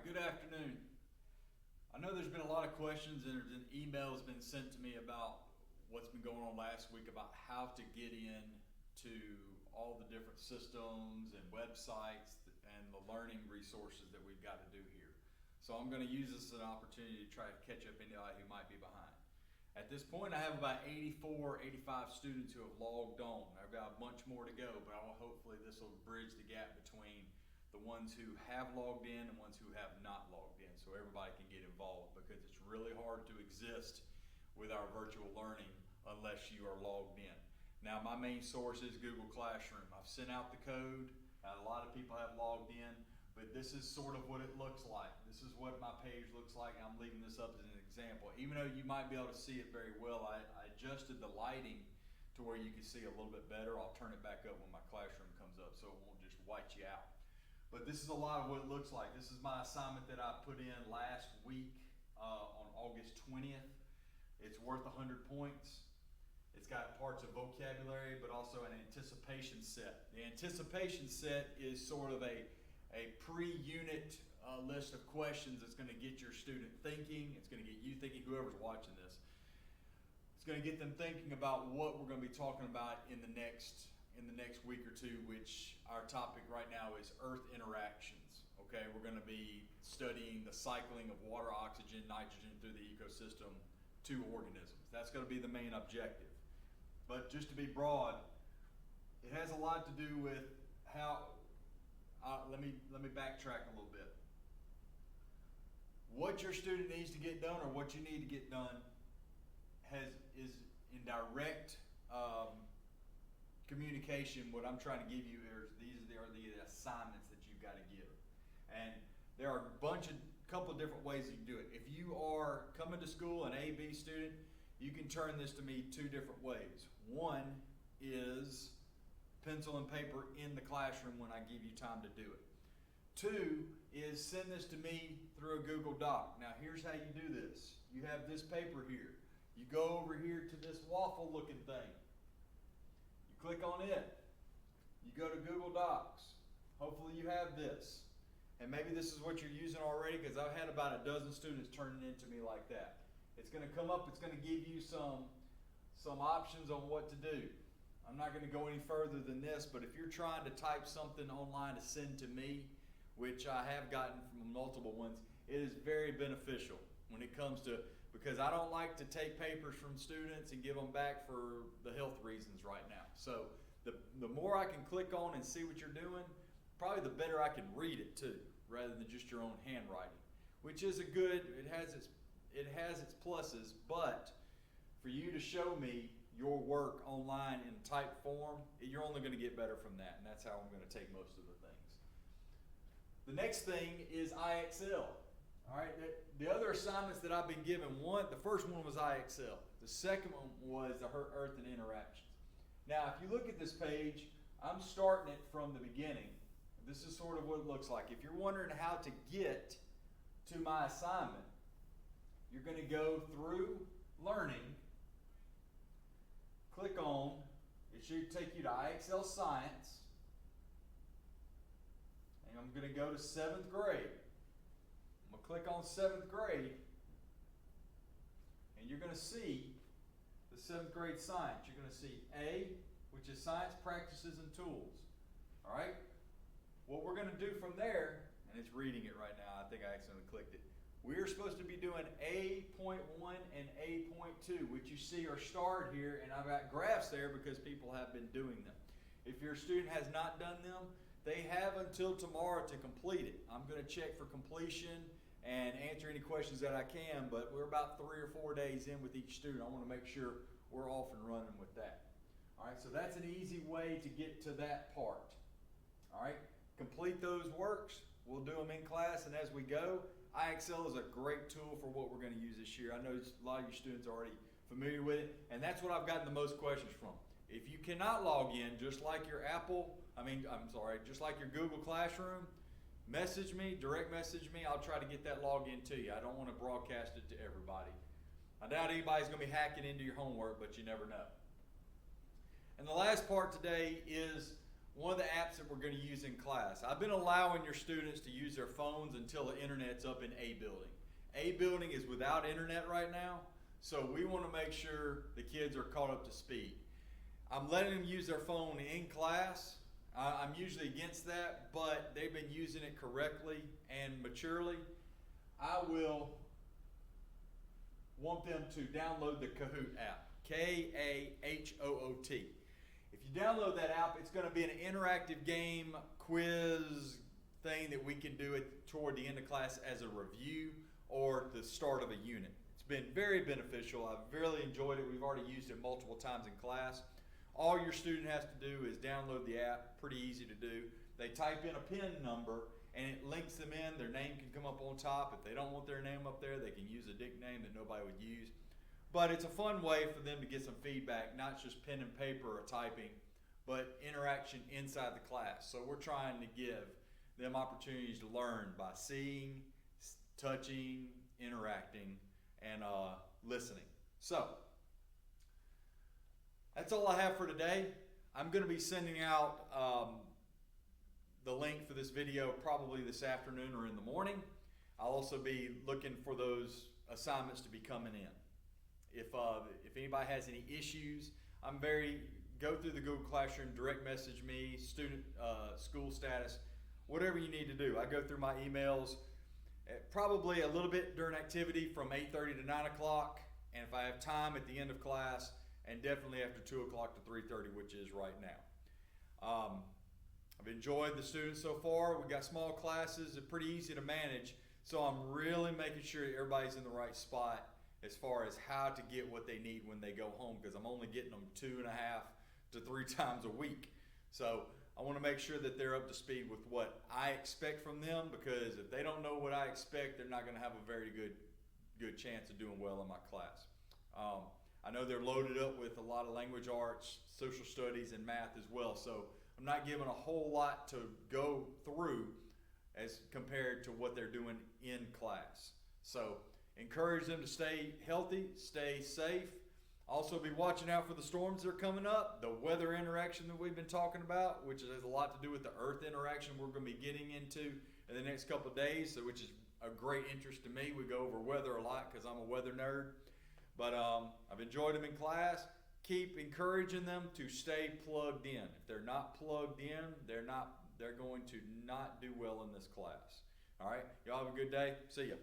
Good afternoon. I know there's been a lot of questions and there's an email has been sent to me about what's been going on last week about how to get in to all the different systems and websites and the learning resources that we've got to do here. So I'm going to use this as an opportunity to try to catch up anybody who might be behind. At this point, I have about 84, 85 students who have logged on. I've got a bunch more to go, but hopefully this will bridge the gap between the ones who have logged in and ones who have not logged in, so everybody can get involved, because it's really hard to exist with our virtual learning unless you are logged in. Now, my main source is Google Classroom. I've sent out the code. A lot of people have logged in, but this is sort of what it looks like. This is what my page looks like. I'm leaving this up as an example. Even though you might be able to see it very well, I adjusted the lighting to where you can see a little bit better. I'll turn it back up when my classroom comes up so it won't just white you out. But this is a lot of what it looks like. This is my assignment that I put in last week on August 20th. It's worth 100 points. It's got parts of vocabulary, but also an anticipation set. The anticipation set is sort of a pre-unit list of questions that's going to get your student thinking. It's going to get you thinking, whoever's watching this. It's going to get them thinking about what we're going to be talking about in the next week or two, which our topic right now is Earth interactions. Okay, we're going to be studying the cycling of water, oxygen, nitrogen through the ecosystem to organisms. That's going to be the main objective. But just to be broad, it has a lot to do with how, let me backtrack a little bit. What your student needs to get done or what you need to get done is in direct communication. What I'm trying to give you is these are the assignments that you've got to give. And there are a couple of different ways you can do it. If you are coming to school, an A-B student, you can turn this to me two different ways. One is pencil and paper in the classroom when I give you time to do it. Two is send this to me through a Google Doc. Now here's how you do this. You have this paper here. You go over here to this waffle looking thing. You click on it. You go to Google Docs. Hopefully you have this. And maybe this is what you're using already, because I've had about a dozen students turning it into me like that. It's going to come up, it's going to give you some options on what to do. I'm not going to go any further than this, but if you're trying to type something online to send to me, which I have gotten from multiple ones, it is very beneficial when it comes to, because I don't like to take papers from students and give them back for the health reasons right now. So the more I can click on and see what you're doing, probably the better I can read it too, rather than just your own handwriting, which is it has its pluses, but for you to show me your work online in type form, you're only going to get better from that, and that's how I'm going to take most of the things. The next thing is IXL. All right, the other assignments that I've been given, the first one was IXL. The second one was the Earth and interactions. Now, if you look at this page, I'm starting it from the beginning. This is sort of what it looks like. If you're wondering how to get to my assignment, you're going to go through Learning, click on, it should take you to IXL Science, and I'm going to go to 7th grade. I'm going to click on 7th grade, and you're going to see the 7th grade science. You're going to see A, which is Science Practices and Tools. All right? What we're going to do from there, and it's reading it right now, I think I accidentally clicked it. We're supposed to be doing A.1 and A.2, which you see are starred here, and I've got graphs there because people have been doing them. If your student has not done them, they have until tomorrow to complete it. I'm going to check for completion and answer any questions that I can, but we're about 3 or 4 days in with each student. I want to make sure we're off and running with that. All right, so that's an easy way to get to that part. All right, complete those works. We'll do them in class and as we go. IXL is a great tool for what we're going to use this year. I know a lot of you students are already familiar with it, and that's what I've gotten the most questions from. If you cannot log in, just like your just like your Google Classroom, message me, direct message me. I'll try to get that login to you. I don't want to broadcast it to everybody. I doubt anybody's going to be hacking into your homework, but you never know. And the last part today is one of the apps that we're going to use in class. I've been allowing your students to use their phones until the internet's up in A building. A building is without internet right now, so we want to make sure the kids are caught up to speed. I'm letting them use their phone in class. I'm usually against that, but they've been using it correctly and maturely. I will want them to download the Kahoot app, K-A-H-O-O-T. If you download that app, it's going to be an interactive game, quiz thing that we can do it toward the end of class as a review or the start of a unit. It's been very beneficial. I've really enjoyed it. We've already used it multiple times in class. All your student has to do is download the app, pretty easy to do. They type in a PIN number and it links them in. Their name can come up on top. If they don't want their name up there, they can use a nickname that nobody would use. But it's a fun way for them to get some feedback, not just pen and paper or typing, but interaction inside the class. So we're trying to give them opportunities to learn by seeing, touching, interacting, and listening. So that's all I have for today. I'm going to be sending out the link for this video probably this afternoon or in the morning. I'll also be looking for those assignments to be coming in. If anybody has any issues, go through the Google Classroom, direct message me, student, school status, whatever you need to do. I go through my emails probably a little bit during activity from 8:30 to 9 o'clock, and if I have time at the end of class, and definitely after 2 o'clock to 3:30, which is right now. I've enjoyed the students so far. We've got small classes, they're pretty easy to manage, so I'm really making sure everybody's in the right spot as far as how to get what they need when they go home, because I'm only getting them 2.5 to 3 times a week. So I want to make sure that they're up to speed with what I expect from them, because if they don't know what I expect, they're not going to have a very good chance of doing well in my class. I know they're loaded up with a lot of language arts, social studies, and math as well, so I'm not giving a whole lot to go through as compared to what they're doing in class. So encourage them to stay healthy, stay safe. Also be watching out for the storms that are coming up, the weather interaction that we've been talking about, which has a lot to do with the earth interaction we're going to be getting into in the next couple of days, which is a great interest to me. We go over weather a lot because I'm a weather nerd. But I've enjoyed them in class. Keep encouraging them to stay plugged in. If they're not plugged in, they're going to not do well in this class. All right, y'all have a good day. See ya.